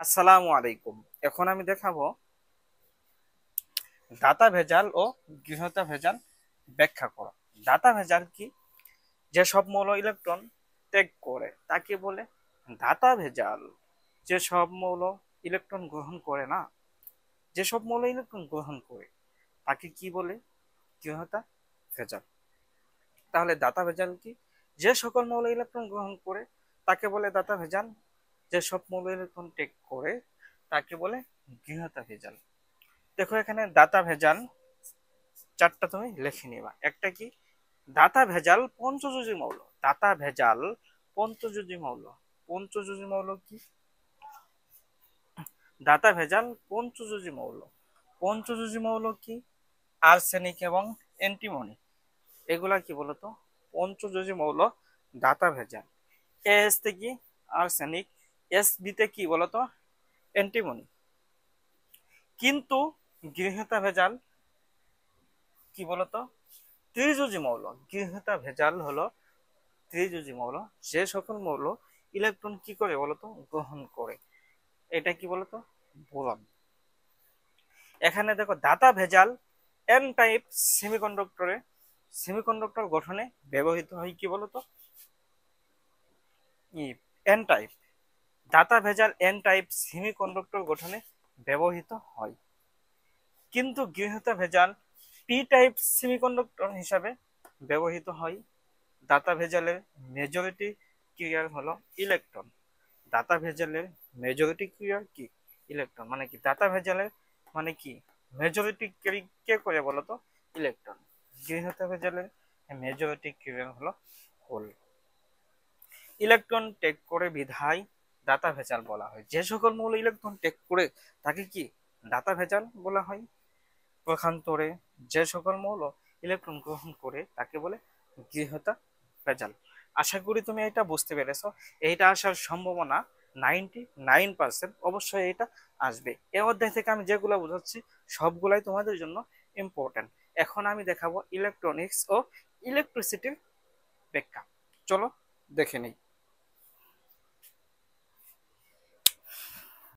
আসসালামু আলাইকুম। এখন আমি দেখাবো দাতা ভেজাল ও গৃহতা ভেজাল ব্যাখ্যা করো। দাতা ভেজাল কি? যে সব মৌল ইলেকট্রন ত্যাগ করে তাকে বলে দাতা ভেজাল। যে সব মৌল ইলেকট্রন গ্রহণ করে না, যেসব মৌল ইলেকট্রন গ্রহণ করে তাকে কি বলে? গৃহতা ভেজাল। তাহলে দাতা ভেজাল কি? যে সকল মৌল ইলেকট্রন গ্রহণ করে তাকে বলে দাতা ভেজাল। যে সব মৌল ইলেকট্রন ত্যাগ করে তাকে বলে গৃহতা ভেজাল। দেখো এখানে দাতা ভেজাল চারটা তুমি লিখে নিবা। একটা কি? দাতা ভেজাল পঞ্চযোজী মৌল। দাতা ভেজাল পঞ্চযোজী মৌল। পঞ্চযোজী মৌল কি? দাতা ভেজাল পঞ্চযোজী মৌল। পঞ্চযোজী মৌল কি? আর্সেনিক এবং অ্যান্টিমনি। এগুলা কি বলতো? পঞ্চযোজী মৌল দাতা ভেজাল। এস তে কি? আর্সেনিক। এস বি তে কি বলতো? অ্যান্টিমনি। কিন্তু গৃহীতা ভেজাল কি বলতো? ত্রিযোজী মৌল। গৃহীতা ভেজাল হলো ত্রিযোজী মৌল। যে সকল মৌল ইলেকট্রন কি করে বলতো? গ্রহণ করে। এটা কি বলতো? বোরন। এখানে দেখো দাতা ভেজাল এন টাইপ সেমিকন্ডাক্টরে সেমিকন্ডাক্টর গঠনে ব্যবহৃত হয় কি বলতো? N type. দাতা ভেজাল এন টাইপ সেমিকন্ডাক্টর গঠনে ব্যবহৃত হয়। কিন্তু গৃহীতা ভেজাল পি টাইপ সেমিকন্ডাক্টর হিসাবে ব্যবহৃত হয়। দাতা ভেজালের মেজরিটি ক্রিয়ার হলো ইলেকট্রন। দাতা ভেজালের মেজরিটি ক্রিয়া কি? ইলেকট্রন। মানে কি দাতা ভেজালের মানে কি? মেজরিটি কে করে বলতো? ইলেকট্রন। গৃহীতা ভেজালের মেজরিটি ক্রিয়া হলো হোল। ইলেকট্রন টেক করে বিধায় দাতা ভেজাল বলা হয়। যে সকল মৌল ইলেকট্রন টেক করে তাকে কি? দাতা ভেজাল বলা হয়। পক্ষান্তরে যে সকল মৌল ইলেকট্রন গ্রহণ করে তাকে বলে গৃহীতা ভেজাল। আশা করি তুমি এটা বুঝতে পেরেছো। এইটা আসার সম্ভাবনা 99%। অবশ্যই এটা আসবে। এই অধ্যায় থেকে আমি যেগুলো বোঝাচ্ছি সবগুলাই তোমাদের জন্য ইম্পর্টেন্ট। এখন আমি দেখাবো ইলেকট্রনিক্স ও ইলেকট্রিসিটির ব্যাখ্যা। চলো দেখে নিই।